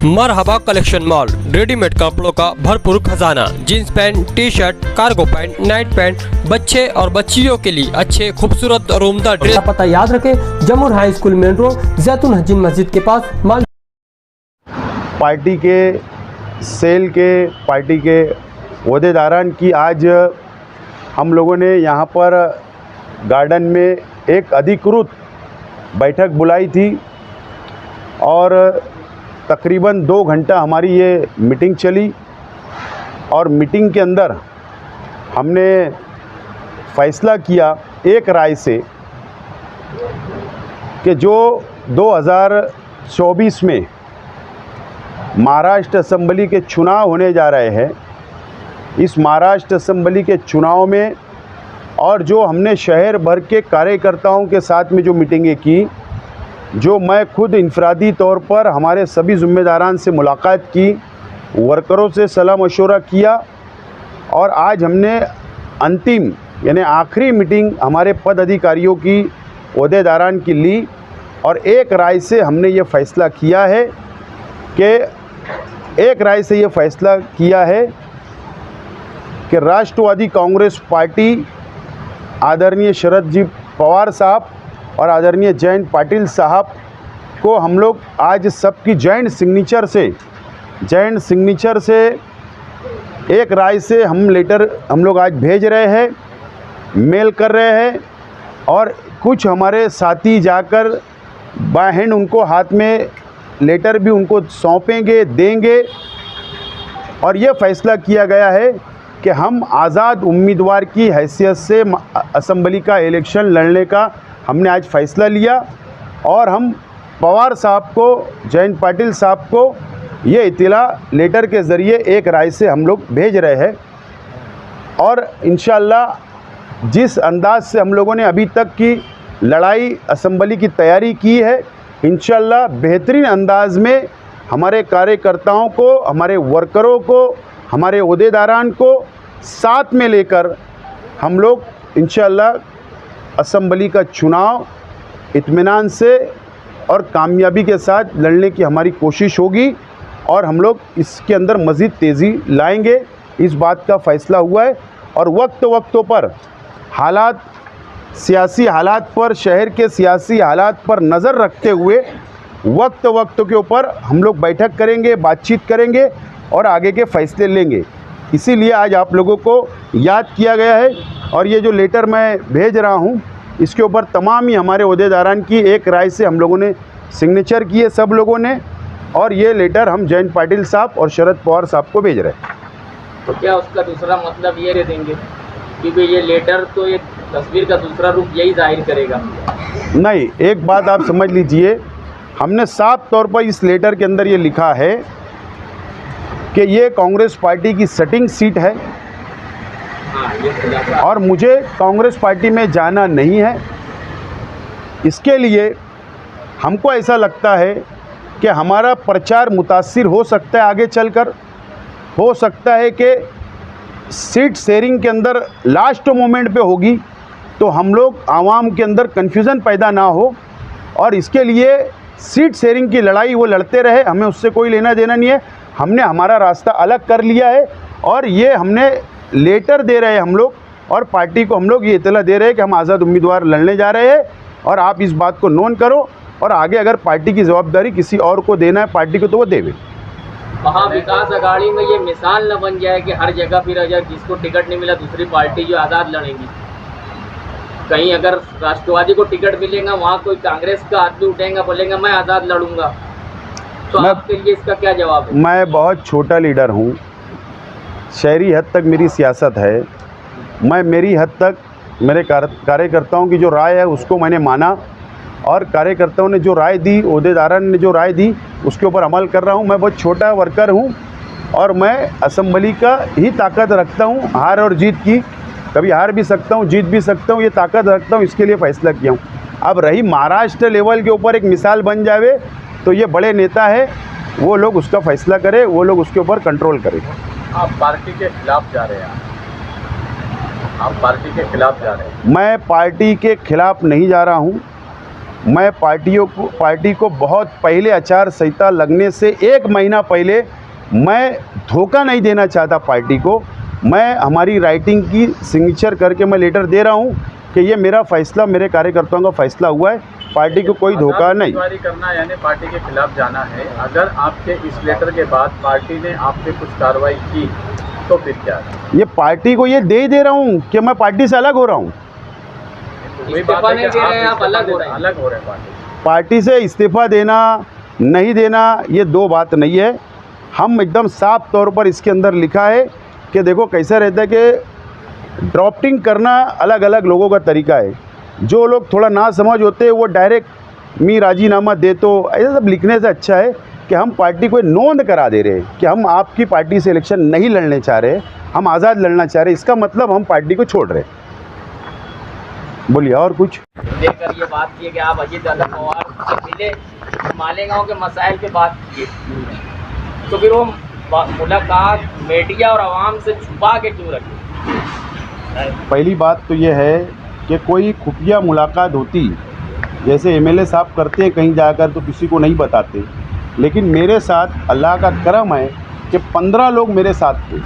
मरहबा collection mall, readymade कपड़ों का भरपूर खजाना, jeans pant, T shirt, cargo pant, night pant, बच्चे और बच्चियों के लिए अच्छे खूबसूरत और उम्दा ड्रेस। पता याद रखें, जमुर हाई स्कूल मेन रोड, जैतून हजीन मस्जिद के पास। पार्टी के सेल के पार्टी के ओहदेदारान की आज हम लोगों ने यहाँ पर गार्डन में एक अधिकृत बैठक बुलाई थी और तकरीबन 2 घंटा हमारी ये मीटिंग चली और मीटिंग के अंदर हमने फ़ैसला किया एक राय से कि जो 2024 में महाराष्ट्र असेंबली के चुनाव होने जा रहे हैं, इस महाराष्ट्र असेंबली के चुनाव में और जो हमने शहर भर के कार्यकर्ताओं के साथ में जो मीटिंगें की, जो मैं खुद इनफरादी तौर पर हमारे सभी ज़िम्मेदारान से मुलाकात की, वर्करों से सलाह मशवरा किया और आज हमने अंतिम यानी आखिरी मीटिंग हमारे पद अधिकारियों की ओहदेदारान की ली और एक राय से हमने ये फ़ैसला किया है कि राष्ट्रवादी कांग्रेस पार्टी आदरणीय शरद जी पवार साहब और आदरणीय जयंत पाटिल साहब को हम लोग आज सबकी जॉइंट सिग्नेचर से एक राय से हम लेटर हम लोग आज भेज रहे हैं, मेल कर रहे हैं और कुछ हमारे साथी जाकर बाय हैंड उनको हाथ में लेटर भी उनको सौंपेंगे, देंगे और ये फ़ैसला किया गया है कि हम आज़ाद उम्मीदवार की हैसियत से असेंबली का इलेक्शन लड़ने का हमने आज फ़ैसला लिया और हम पवार साहब को, जयंत पाटिल साहब को ये इत्तला लेटर के ज़रिए एक राय से हम लोग भेज रहे हैं और इंशाअल्लाह जिस अंदाज से हम लोगों ने अभी तक की लड़ाई असेंबली की तैयारी की है, इंशाअल्लाह बेहतरीन अंदाज में हमारे कार्यकर्ताओं को, हमारे वर्करों को, हमारे ओहदेदारान को साथ में लेकर हम लोग इंशाअल्लाह असेंबली का चुनाव इत्मीनान से और कामयाबी के साथ लड़ने की हमारी कोशिश होगी और हम लोग इसके अंदर मज़ीद तेज़ी लाएंगे। इस बात का फ़ैसला हुआ है और वक्त पर हालात, सियासी हालात पर, शहर के सियासी हालात पर नज़र रखते हुए वक्त के ऊपर हम लोग बैठक करेंगे, बातचीत करेंगे और आगे के फ़ैसले लेंगे। इसीलिए आज आप लोगों को याद किया गया है और ये जो लेटर मैं भेज रहा हूँ, इसके ऊपर तमाम ही हमारे ओहदेदारान की एक राय से हम लोगों ने सिग्नेचर किए सब लोगों ने और ये लेटर हम जयंत पाटिल साहब और शरद पवार साहब को भेज रहे हैं। तो क्या उसका दूसरा मतलब ये दे देंगे क्योंकि ये लेटर तो एक तस्वीर का दूसरा रूप यही जाहिर करेगा? नहीं, एक बात आप समझ लीजिए, हमने साफ तौर पर इस लेटर के अंदर ये लिखा है कि ये कांग्रेस पार्टी की सेटिंग सीट है और मुझे कांग्रेस पार्टी में जाना नहीं है। इसके लिए हमको ऐसा लगता है कि हमारा प्रचार मुतासिर हो सकता है, आगे चलकर हो सकता है कि सीट शेयरिंग के अंदर लास्ट मोमेंट पे होगी तो हम लोग आवाम के अंदर कन्फ्यूज़न पैदा ना हो और इसके लिए सीट शेयरिंग की लड़ाई वो लड़ते रहे, हमें उससे कोई लेना देना नहीं है। हमने हमारा रास्ता अलग कर लिया है और ये हमने लेटर दे रहे हैं हम लोग और पार्टी को हम लोग ये इत्तला दे रहे हैं कि हम आज़ाद उम्मीदवार लड़ने जा रहे हैं और आप इस बात को नोन करो और आगे अगर पार्टी की जवाबदारी किसी और को देना है पार्टी को तो वो देवे। महाविकास अघाड़ी में ये मिसाल न बन जाए कि हर जगह फिर अगर जिसको टिकट नहीं मिला दूसरी पार्टी जो आज़ाद लड़ेगी, कहीं अगर राष्ट्रवादी को टिकट मिलेगा वहाँ कोई कांग्रेस का आदमी उठेगा बोलेगा मैं आज़ाद लड़ूंगा, तो आपके लिए इसका क्या जवाब है? मैं बहुत छोटा लीडर हूँ, शहरी हद तक मेरी सियासत है, मैं मेरी हद तक मेरे कार्यकर्ताओं की जो राय है उसको मैंने माना और कार्यकर्ताओं ने जो राय दी, ओहदेदारान ने जो राय दी उसके ऊपर अमल कर रहा हूँ। मैं बहुत छोटा वर्कर हूँ और मैं असेंबली का ही ताकत रखता हूँ, हार और जीत की, कभी हार भी सकता हूँ, जीत भी सकता हूँ, ये ताकत रखता हूँ, इसके लिए फ़ैसला किया हूँ। अब रही महाराष्ट्र लेवल के ऊपर एक मिसाल बन जावे तो ये बड़े नेता है, वो लोग उसका फ़ैसला करें, वो लोग उसके ऊपर कंट्रोल करें। आप पार्टी के खिलाफ जा रहे हैं? आप पार्टी के खिलाफ जा रहे हैं? मैं पार्टी के खिलाफ नहीं जा रहा हूँ। मैं पार्टी को बहुत पहले आचार संहिता लगने से 1 महीना पहले मैं धोखा नहीं देना चाहता पार्टी को। मैं हमारी राइटिंग की सिग्नेचर करके मैं लेटर दे रहा हूँ कि ये मेरा फैसला, मेरे कार्यकर्ताओं का फैसला हुआ है, पार्टी को कोई धोखा नहीं। उम्मीदवारी करना यानी पार्टी के खिलाफ जाना है। अगर आपके इस लेटर के बाद पार्टी ने आप पे कुछ कार्रवाई की तो फिर क्या? ये पार्टी को ये दे रहा हूँ कि मैं पार्टी से अलग हो रहा हूँ। इस्तीफा नहीं दे रहे हैं, आप अलग हो रहे हैं। पार्टी से इस्तीफा देना नहीं देना ये 2 बात नहीं है। हम एकदम साफ तौर पर इसके अंदर लिखा है कि देखो कैसा रहता है कि ड्राफ्टिंग करना अलग अलग लोगों का तरीका है। जो लोग थोड़ा ना समझ होते हैं वो डायरेक्ट मी राजीनामा दे, तो ऐसा सब लिखने से अच्छा है कि हम पार्टी को नोंद करा दे रहे हैं कि हम आपकी पार्टी से इलेक्शन नहीं लड़ने चाह रहे, हम आज़ाद लड़ना चाह रहे। इसका मतलब हम पार्टी को छोड़ रहे। बोलिए और कुछ लेकर ये बात की कि आप अजीत दादा पवार से मिले, मालेगांव के मसाइल पे बात की, तो फिर वो मुलाकात मीडिया और आवाम से छुपा के क्यों रखी? पहली बात तो ये है कि कोई खुफिया मुलाकात होती जैसे एमएलए साहब करते हैं कहीं जाकर तो किसी को नहीं बताते, लेकिन मेरे साथ अल्लाह का करम है कि 15 लोग मेरे साथ थे।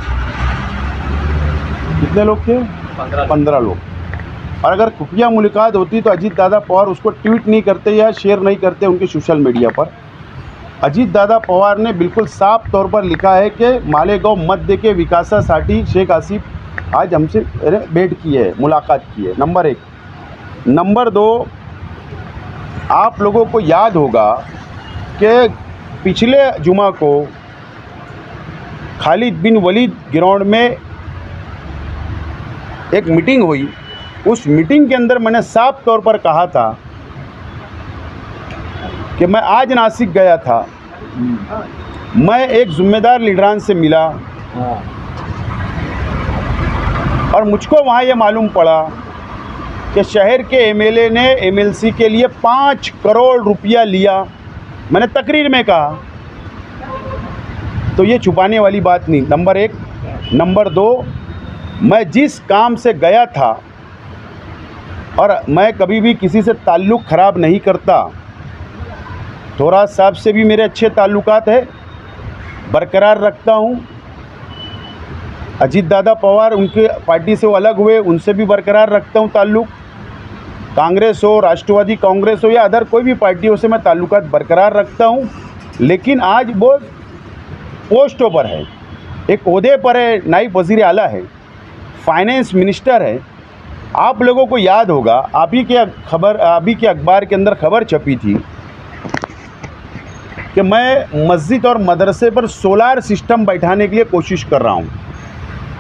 कितने लोग थे? 15 लोग। और अगर खुफिया मुलाकात होती तो अजीत दादा पवार उसको ट्वीट नहीं करते या शेयर नहीं करते उनके सोशल मीडिया पर। अजीत दादा पवार ने बिल्कुल साफ तौर पर लिखा है कि मालेगांव मध्य के विकासासाठी शेख आसिफ आज हमसे भेंट की है, मुलाकात की है। नंबर 1। नंबर 2, आप लोगों को याद होगा कि पिछले जुमा को खालिद बिन वलीद ग्राउंड में एक मीटिंग हुई। उस मीटिंग के अंदर मैंने साफ तौर पर कहा था कि मैं आज नासिक गया था, मैं एक ज़िम्मेदार लीडरान से मिला और मुझको वहाँ ये मालूम पड़ा कि शहर के एमएलए ने एमएलसी के लिए 5 करोड़ रुपया लिया। मैंने तकरीर में कहा, तो ये छुपाने वाली बात नहीं। नंबर 1। नंबर 2, मैं जिस काम से गया था और मैं कभी भी किसी से ताल्लुक़ ख़राब नहीं करता, थोरात साहब से भी मेरे अच्छे ताल्लुकात है, बरकरार रखता हूँ। अजीत दादा पवार उनके पार्टी से वो अलग हुए, उनसे भी बरकरार रखता हूँ ताल्लुक़। कांग्रेस हो, राष्ट्रवादी कांग्रेस हो या अदर कोई भी पार्टियों से मैं ताल्लुकात बरकरार रखता हूँ। लेकिन आज वो पोस्टों पर है, एक ओहदे पर है, नायब वज़ीर आला है, फाइनेंस मिनिस्टर है। आप लोगों को याद होगा, आप ही के अखबार के अंदर खबर छपी थी कि मैं मस्जिद और मदरसे पर सोलार सिस्टम बैठाने के लिए कोशिश कर रहा हूँ।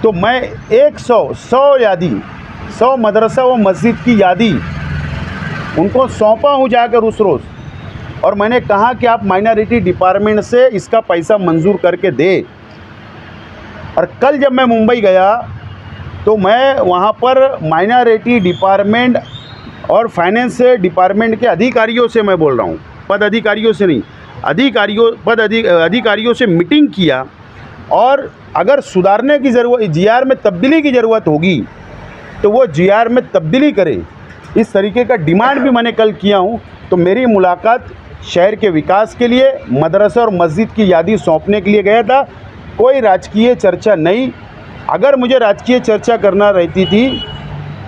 तो मैं 100 मदरसा व मस्जिद की यादी उनको सौंपा हूँ जाकर उस रोज़, और मैंने कहा कि आप माइनॉरिटी डिपार्टमेंट से इसका पैसा मंजूर करके दे। और कल जब मैं मुंबई गया तो मैं वहाँ पर माइनॉरिटी डिपार्टमेंट और फाइनेंस डिपार्टमेंट के अधिकारियों से, मैं बोल रहा हूँ पद अधिकारियों से नहीं, अधिकारियों से मीटिंग किया। और अगर सुधारने की ज़रूरत, जीआर में तब्दीली की ज़रूरत होगी तो वो जीआर में तब्दीली करें, इस तरीके का डिमांड भी मैंने कल किया हूँ। तो मेरी मुलाकात शहर के विकास के लिए, मदरसा और मस्जिद की यादी सौंपने के लिए गया था, कोई राजकीय चर्चा नहीं। अगर मुझे राजकीय चर्चा करना रहती थी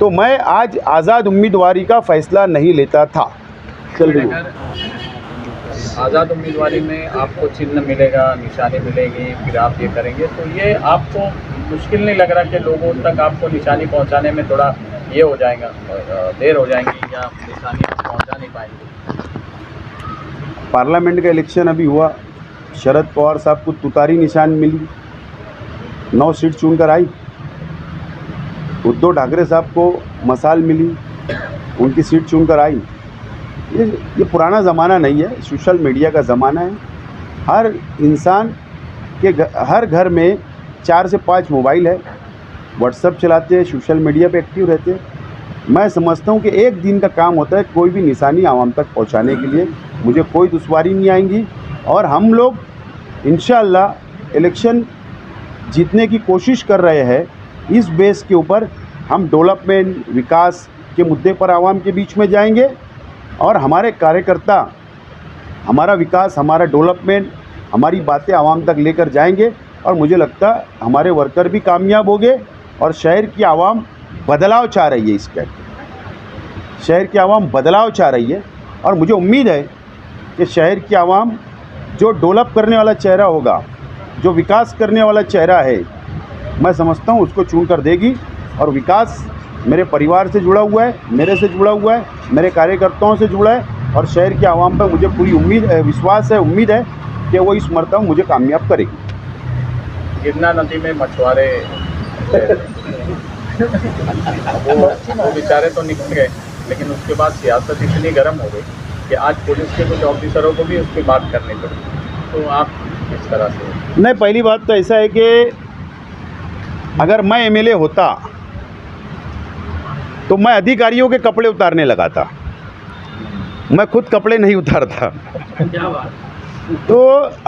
तो मैं आज आज़ाद उम्मीदवारी का फ़ैसला नहीं लेता था। चल रही आज़ाद उम्मीदवारी में आपको चिन्ह मिलेगा, निशानी मिलेगी, फिर आप ये करेंगे, तो ये आपको मुश्किल नहीं लग रहा कि लोगों तक आपको निशानी पहुंचाने में थोड़ा ये हो जाएगा, देर हो जाएगी या निशानी पहुंचा नहीं पाएंगे? पार्लियामेंट का इलेक्शन अभी हुआ, शरद पवार साहब को तुतारी निशान मिली, 9 सीट चुनकर आई। उद्धव ठाकरे साहब को मसाल मिली, उनकी सीट चुनकर आई। ये पुराना ज़माना नहीं है, सोशल मीडिया का ज़माना है। हर इंसान के हर घर में 4 से 5 मोबाइल है, व्हाट्सएप चलाते हैं, सोशल मीडिया पे एक्टिव रहते हैं। मैं समझता हूँ कि एक दिन का काम होता है कोई भी निशानी आवाम तक पहुँचाने के लिए। मुझे कोई दुश्वारी नहीं आएंगी और हम लोग इंशाअल्लाह इलेक्शन जीतने की कोशिश कर रहे हैं। इस बेस के ऊपर हम डेवलपमेंट, विकास के मुद्दे पर आवाम के बीच में जाएंगे और हमारे कार्यकर्ता हमारा विकास, हमारा डेवलपमेंट, हमारी बातें आवाम तक लेकर जाएंगे और मुझे लगता है हमारे वर्कर भी कामयाब होंगे और शहर की आवाम बदलाव चाह रही है। इसके शहर की आवाम बदलाव चाह रही है और मुझे उम्मीद है कि शहर की आवाम जो डेवलप करने वाला चेहरा होगा, जो विकास करने वाला चेहरा है, मैं समझता हूँ उसको चुन कर देगी। और विकास मेरे परिवार से जुड़ा हुआ है, मेरे से जुड़ा हुआ है, मेरे कार्यकर्ताओं से जुड़ा है और शहर की आवाम पर मुझे पूरी विश्वास है, उम्मीद है कि वो इस मरतबा मुझे कामयाब करेगी। गिरना नदी में मछुआरे वो बेचारे तो निकल गए, लेकिन उसके बाद सियासत इतनी गर्म हो गई कि आज पुलिस के कुछ ऑफिसरों को भी उस पर बात करनी पड़ी। तो आप किस तरह से? नहीं, पहली बात तो ऐसा है कि अगर मैं एमएलए होता तो मैं अधिकारियों के कपड़े उतारने लगा था, मैं खुद कपड़े नहीं उतारता। क्या बात? तो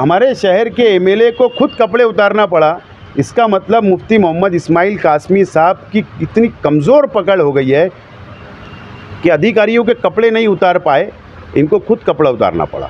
हमारे शहर के एमएलए को खुद कपड़े उतारना पड़ा। इसका मतलब मुफ्ती मोहम्मद इस्माइल कासमी साहब की इतनी कमज़ोर पकड़ हो गई है कि अधिकारियों के कपड़े नहीं उतार पाए, इनको खुद कपड़ा उतारना पड़ा।